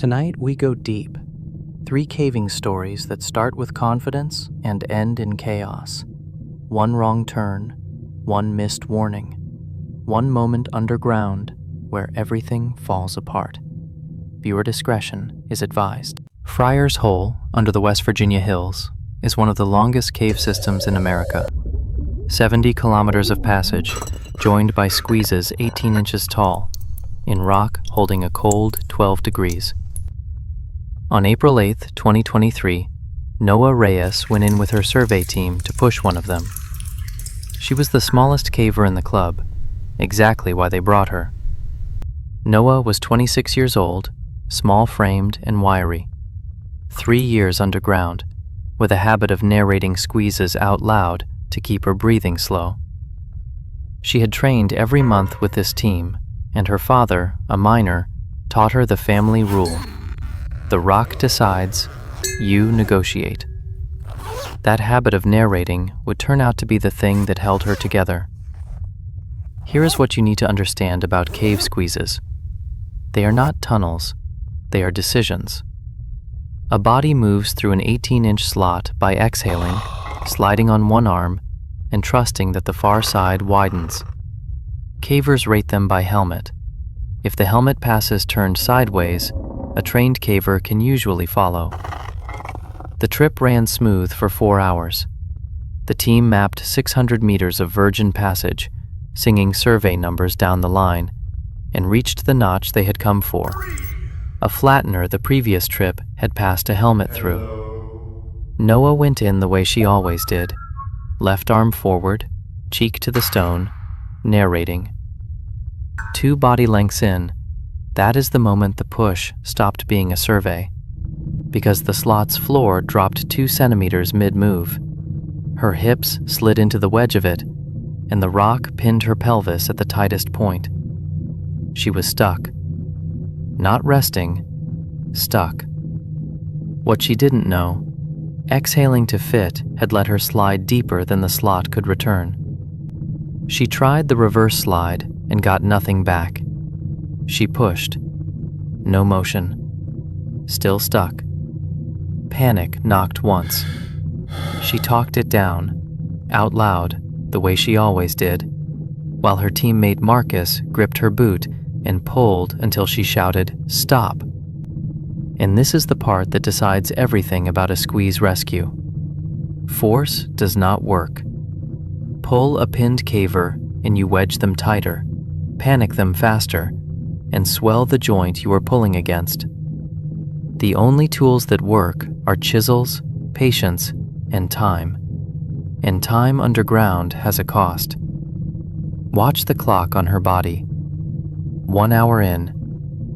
Tonight we go deep. 3 caving stories that start with confidence and end in chaos. 1 wrong turn, 1 missed warning, 1 moment underground where everything falls apart. Viewer discretion is advised. Friars Hole, under the West Virginia hills, is one of the longest cave systems in America. 70 kilometers of passage, joined by squeezes 18 inches tall, in rock holding a cold 12 degrees. On April 8, 2023, Noah Reyes went in with her survey team to push one of them. She was the smallest caver in the club, exactly why they brought her. Noah was 26 years old, small-framed and wiry. 3 years underground, with a habit of narrating squeezes out loud to keep her breathing slow. She had trained every month with this team, and her father, a miner, taught her the family rule. The rock decides, you negotiate. That habit of narrating would turn out to be the thing that held her together. Here is what you need to understand about cave squeezes. They are not tunnels, they are decisions. A body moves through an 18-inch slot by exhaling, sliding on one arm, and trusting that the far side widens. Cavers rate them by helmet. If the helmet passes turned sideways, a trained caver can usually follow. The trip ran smooth for 4 hours. The team mapped 600 meters of virgin passage, singing survey numbers down the line, and reached the notch they had come for. A flattener the previous trip had passed a helmet through. Noah went in the way she always did, left arm forward, cheek to the stone, narrating. 2 body lengths in, that is the moment the push stopped being a survey, because the slot's floor dropped 2 centimeters mid-move. Her hips slid into the wedge of it, and the rock pinned her pelvis at the tightest point. She was stuck. Not resting, stuck. What she didn't know, exhaling to fit had let her slide deeper than the slot could return. She tried the reverse slide and got nothing back. She pushed. No motion. Still stuck. Panic knocked once. She talked it down, out loud, the way she always did, while her teammate Marcus gripped her boot and pulled until she shouted, "Stop!" And this is the part that decides everything about a squeeze rescue. Force does not work. Pull a pinned caver and you wedge them tighter, panic them faster, and swell the joint you are pulling against. The only tools that work are chisels, patience, and time. And time underground has a cost. Watch the clock on her body. 1 hour in,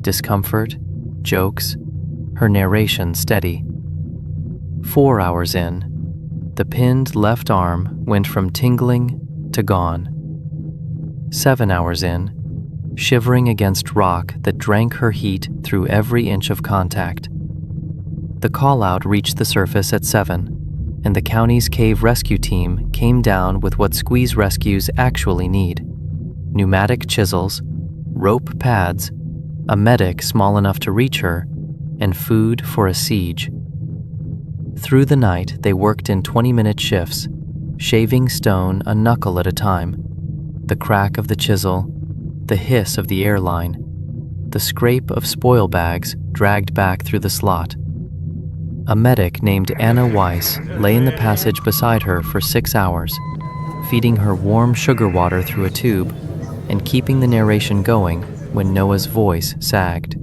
discomfort, jokes, her narration steady. 4 hours in, the pinned left arm went from tingling to gone. 7 hours in, shivering against rock that drank her heat through every inch of contact. The call-out reached the surface at 7, and the county's cave rescue team came down with what squeeze rescues actually need: pneumatic chisels, rope pads, a medic small enough to reach her, and food for a siege. Through the night, they worked in 20-minute shifts, shaving stone a knuckle at a time. The crack of the chisel, the hiss of the airline, the scrape of spoil bags dragged back through the slot. A medic named Anna Weiss lay in the passage beside her for 6 hours, feeding her warm sugar water through a tube and keeping the narration going when Noah's voice sagged.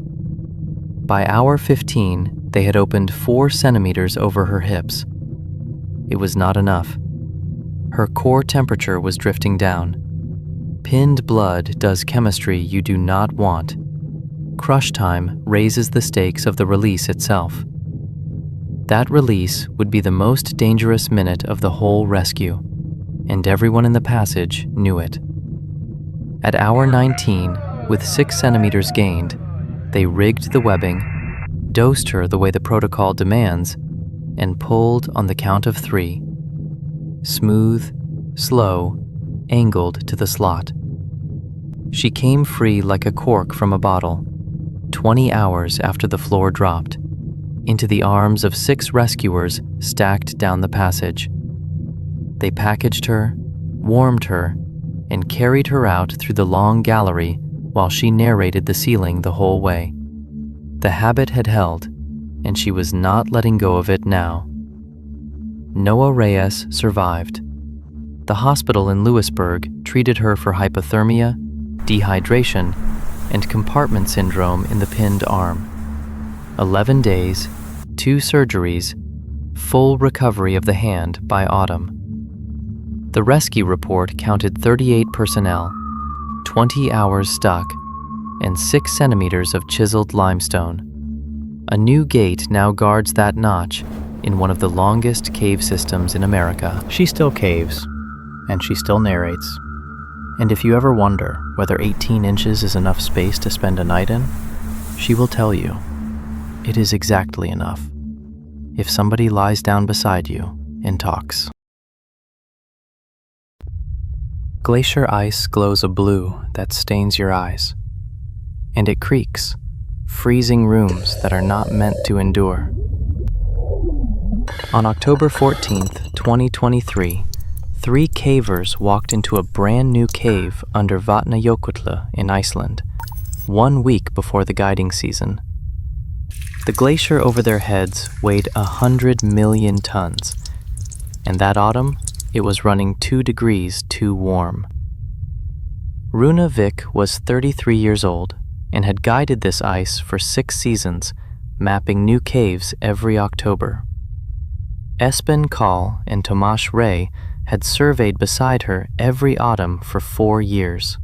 By hour 15, they had opened 4 centimeters over her hips. It was not enough. Her core temperature was drifting down. Pinned blood does chemistry you do not want. Crush time raises the stakes of the release itself. That release would be the most dangerous minute of the whole rescue, and everyone in the passage knew it. At hour 19, with 6 centimeters gained, they rigged the webbing, dosed her the way the protocol demands, and pulled on the count of 3. Smooth, slow, angled to the slot. She came free like a cork from a bottle. 20 hours after the floor dropped, into the arms of 6 rescuers stacked down the passage. They packaged her, warmed her, and carried her out through the long gallery while she narrated the ceiling the whole way. The habit had held, and she was not letting go of it now. Noah Reyes survived. The hospital in Lewisburg treated her for hypothermia, dehydration, and compartment syndrome in the pinned arm. 11 days, 2 surgeries, full recovery of the hand by autumn. The rescue report counted 38 personnel, 20 hours stuck, and 6 centimeters of chiseled limestone. A new gate now guards that notch in one of the longest cave systems in America. She still caves, and she still narrates. And if you ever wonder whether 18 inches is enough space to spend a night in, she will tell you, it is exactly enough, if somebody lies down beside you and talks. Glacier ice glows a blue that stains your eyes, and it creaks, freezing rooms that are not meant to endure. On October 14th, 2023, 3 cavers walked into a brand new cave under Vatnajökull in Iceland, 1 week before the guiding season. The glacier over their heads weighed 100 million tons, and that autumn, it was running 2 degrees too warm. Runa Vik was 33 years old and had guided this ice for 6 seasons, mapping new caves every October. Espen Kahl and Tomáš Ray had surveyed beside her every autumn for 4 years.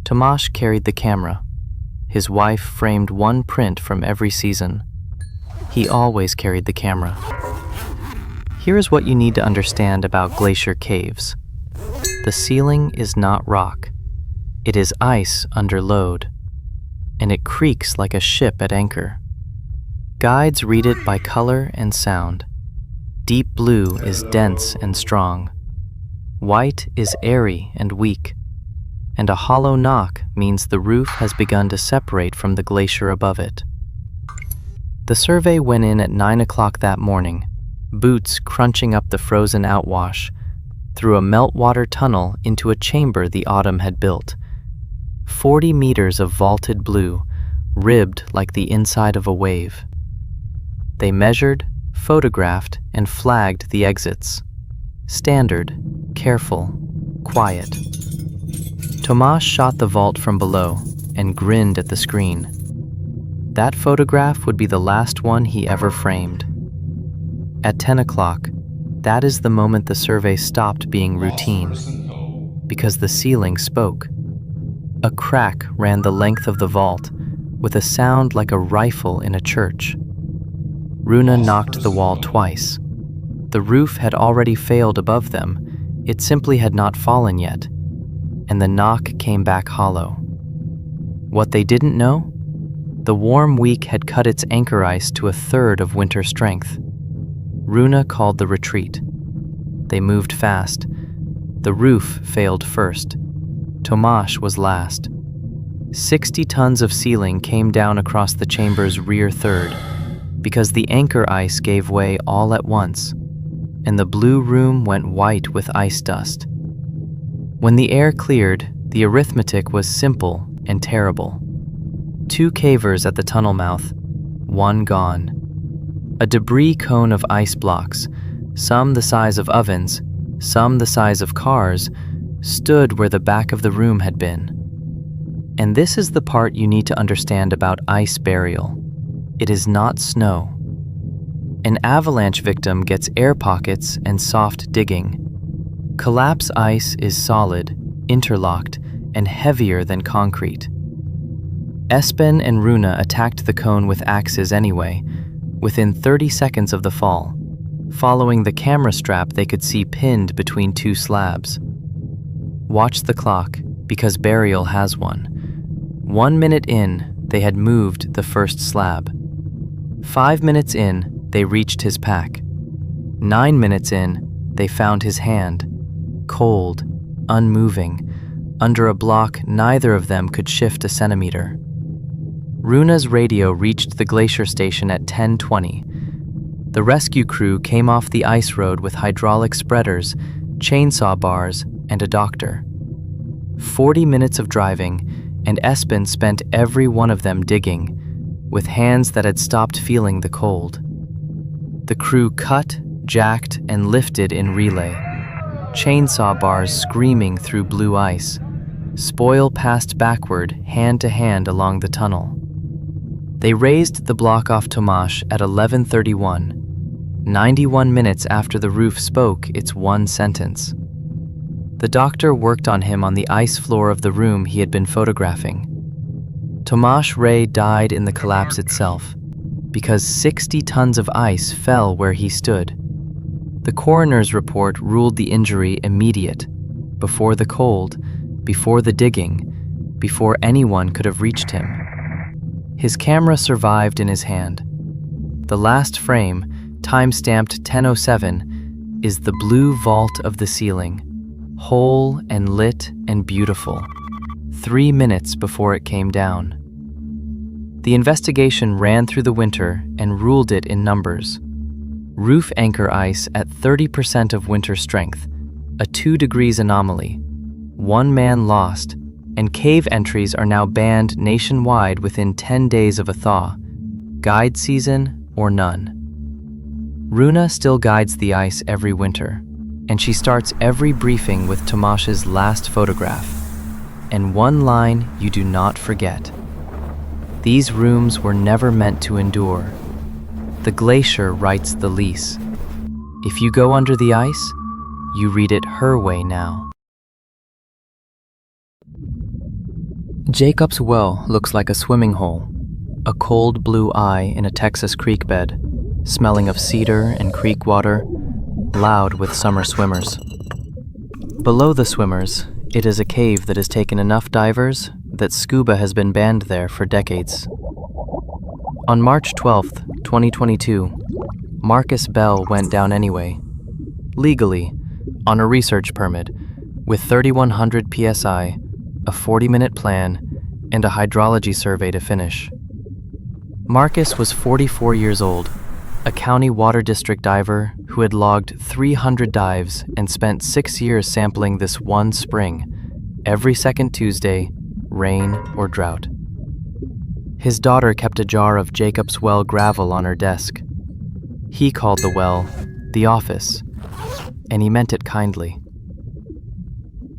Tomáš carried the camera. His wife framed 1 print from every season. He always carried the camera. Here is what you need to understand about glacier caves. The ceiling is not rock. It is ice under load, and it creaks like a ship at anchor. Guides read it by color and sound. Deep blue is dense and strong. White is airy and weak. And a hollow knock means the roof has begun to separate from the glacier above it. The survey went in at 9 o'clock that morning, boots crunching up the frozen outwash, through a meltwater tunnel into a chamber the autumn had built. 40 meters of vaulted blue, ribbed like the inside of a wave. They measured, photographed, and flagged the exits. Standard, careful, quiet. Tomáš shot the vault from below and grinned at the screen. That photograph would be the last one he ever framed. At 10 o'clock, that is the moment the survey stopped being routine, because the ceiling spoke. A crack ran the length of the vault, with a sound like a rifle in a church. Runa knocked the wall twice. The roof had already failed above them, it simply had not fallen yet, and the knock came back hollow. What they didn't know? The warm week had cut its anchor ice to 1/3 of winter strength. Runa called the retreat. They moved fast. The roof failed first. Tomáš was last. 60 tons of ceiling came down across the chamber's rear third, because the anchor ice gave way all at once, and the blue room went white with ice dust. When the air cleared, the arithmetic was simple and terrible. 2 cavers at the tunnel mouth, 1 gone. A debris cone of ice blocks, some the size of ovens, some the size of cars, stood where the back of the room had been. And this is the part you need to understand about ice burial. It is not snow. An avalanche victim gets air pockets and soft digging. Collapse ice is solid, interlocked, and heavier than concrete. Espen and Runa attacked the cone with axes anyway, within 30 seconds of the fall. Following the camera strap they could see pinned between 2 slabs. Watch the clock, because burial has one. 1 minute in, they had moved the first slab. 5 minutes in, they reached his pack. 9 minutes in, they found his hand, cold, unmoving, under a block neither of them could shift a centimeter. Runa's radio reached the glacier station at 10:20. The rescue crew came off the ice road with hydraulic spreaders, chainsaw bars, and a doctor. 40 minutes of driving, and Espen spent every one of them digging, with hands that had stopped feeling the cold. The crew cut, jacked, and lifted in relay. Chainsaw bars screaming through blue ice. Spoil passed backward, hand to hand along the tunnel. They raised the block off Tomáš at 11:31, 91 minutes after the roof spoke its one sentence. The doctor worked on him on the ice floor of the room he had been photographing. Tomáš Ray died in the collapse itself, because 60 tons of ice fell where he stood. The coroner's report ruled the injury immediate, before the cold, before the digging, before anyone could have reached him. His camera survived in his hand. The last frame, time-stamped 10:07, is the blue vault of the ceiling, whole and lit and beautiful, 3 minutes before it came down. The investigation ran through the winter and ruled it in numbers. Roof anchor ice at 30% of winter strength, a 2 degrees anomaly, 1 man lost, and cave entries are now banned nationwide within 10 days of a thaw, guide season or none. Runa still guides the ice every winter, and she starts every briefing with Tomáš's last photograph, and one line you do not forget. These rooms were never meant to endure. The glacier writes the lease. If you go under the ice, you read it her way now. Jacob's well looks like a swimming hole, a cold blue eye in a Texas creek bed, smelling of cedar and creek water, loud with summer swimmers. Below the swimmers, it is a cave that has taken enough divers that scuba has been banned there for decades. On March 12th, 2022, Marcus Bell went down anyway, legally, on a research permit, with 3,100 psi, a 40-minute plan, and a hydrology survey to finish. Marcus was 44 years old, a county water district diver who had logged 300 dives and spent 6 years sampling this one spring, every second Tuesday, rain or drought. His daughter kept a jar of Jacob's Well gravel on her desk. He called the well the office, and he meant it kindly.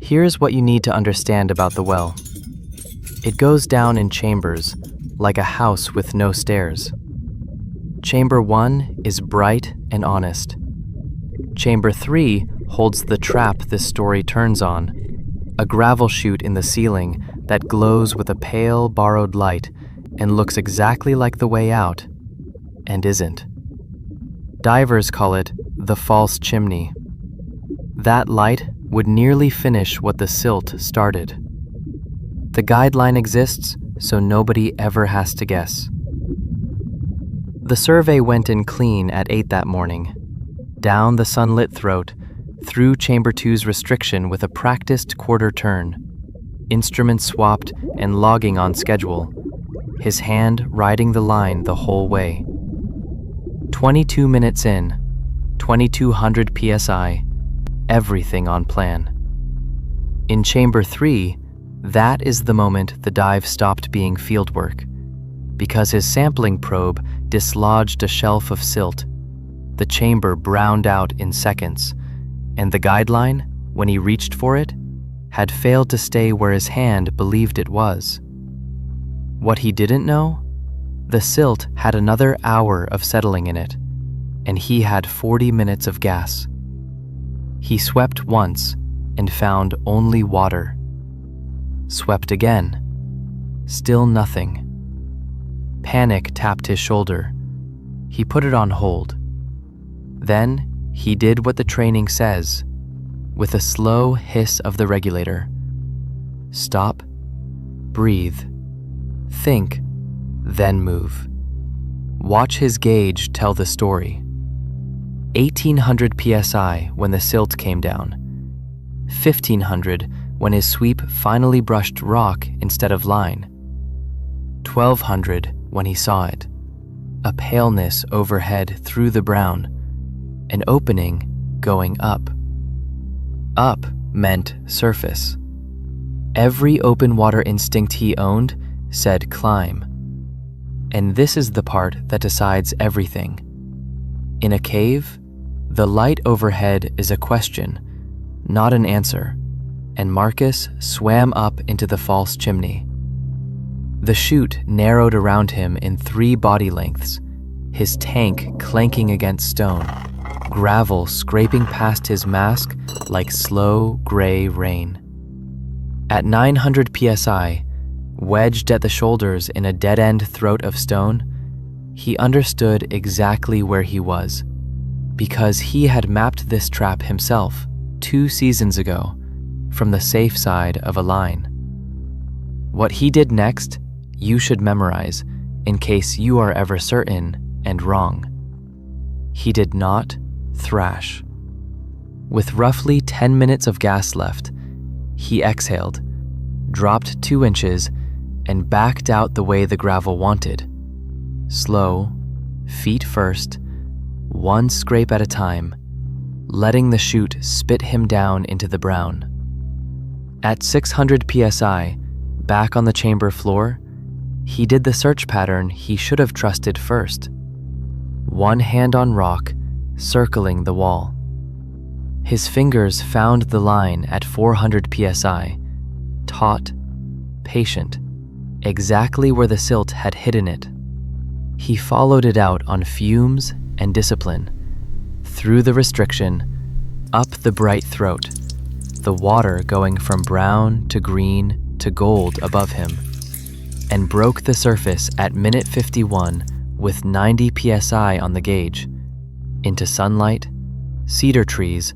Here's what you need to understand about the well. It goes down in chambers, like a house with no stairs. Chamber 1 is bright and honest. Chamber 3 holds the trap this story turns on, a gravel chute in the ceiling that glows with a pale, borrowed light and looks exactly like the way out, and isn't. Divers call it the false chimney. That light would nearly finish what the silt started. The guideline exists, so nobody ever has to guess. The survey went in clean at 8 that morning, down the sunlit throat, through Chamber 2's restriction with a practiced quarter turn, instruments swapped and logging on schedule, his hand riding the line the whole way. 22 minutes in, 2,200 psi, everything on plan. In Chamber 3, that is the moment the dive stopped being fieldwork, because his sampling probe dislodged a shelf of silt. The chamber browned out in seconds, and the guideline, when he reached for it, had failed to stay where his hand believed it was. What he didn't know? The silt had another hour of settling in it, and he had 40 minutes of gas. He swept once and found only water. Swept again. Still nothing. Panic tapped his shoulder. He put it on hold. Then he did what the training says, with a slow hiss of the regulator. Stop, breathe, think, then move. Watch his gauge tell the story. 1,800 psi when the silt came down. 1,500 when his sweep finally brushed rock instead of line. 1200 when he saw it. A paleness overhead through the brown, an opening going up. Up meant surface. Every open water instinct he owned said climb. And this is the part that decides everything. In a cave, the light overhead is a question, not an answer, and Marcus swam up into the false chimney. The chute narrowed around him in 3 body lengths, his tank clanking against stone, gravel scraping past his mask like slow gray rain. At 900 psi, wedged at the shoulders in a dead-end throat of stone, he understood exactly where he was, because he had mapped this trap himself 2 seasons ago from the safe side of a line. What he did next, you should memorize in case you are ever certain and wrong. He did not thrash. With roughly 10 minutes of gas left, he exhaled, dropped 2 inches, and backed out the way the gravel wanted. Slow, feet first, 1 scrape at a time, letting the chute spit him down into the brown. At 600 psi, back on the chamber floor, he did the search pattern he should have trusted first. 1 hand on rock, circling the wall. His fingers found the line at 400 psi, taut, patient, exactly where the silt had hidden it. He followed it out on fumes and discipline, through the restriction, up the bright throat, the water going from brown to green to gold above him, and broke the surface at minute 51 with 90 psi on the gauge, into sunlight, cedar trees,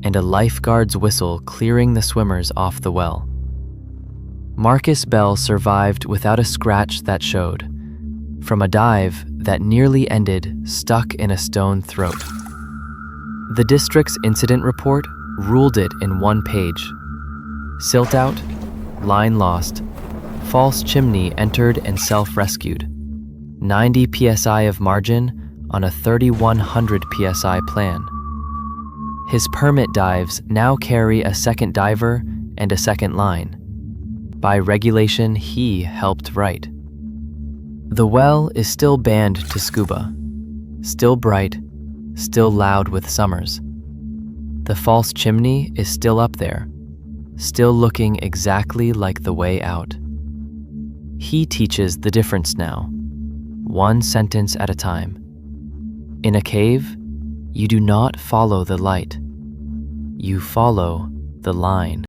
and a lifeguard's whistle clearing the swimmers off the well. Marcus Bell survived without a scratch that showed, from a dive that nearly ended stuck in a stone throat. The district's incident report ruled it in 1 page. Silt out, line lost, false chimney entered and self-rescued. 90 psi of margin on a 3,100 psi plan. His permit dives now carry a second diver and a second line. By regulation he helped write. The well is still banned to scuba, still bright, still loud with summers. The false chimney is still up there, still looking exactly like the way out. He teaches the difference now, 1 sentence at a time. In a cave, you do not follow the light. You follow the line.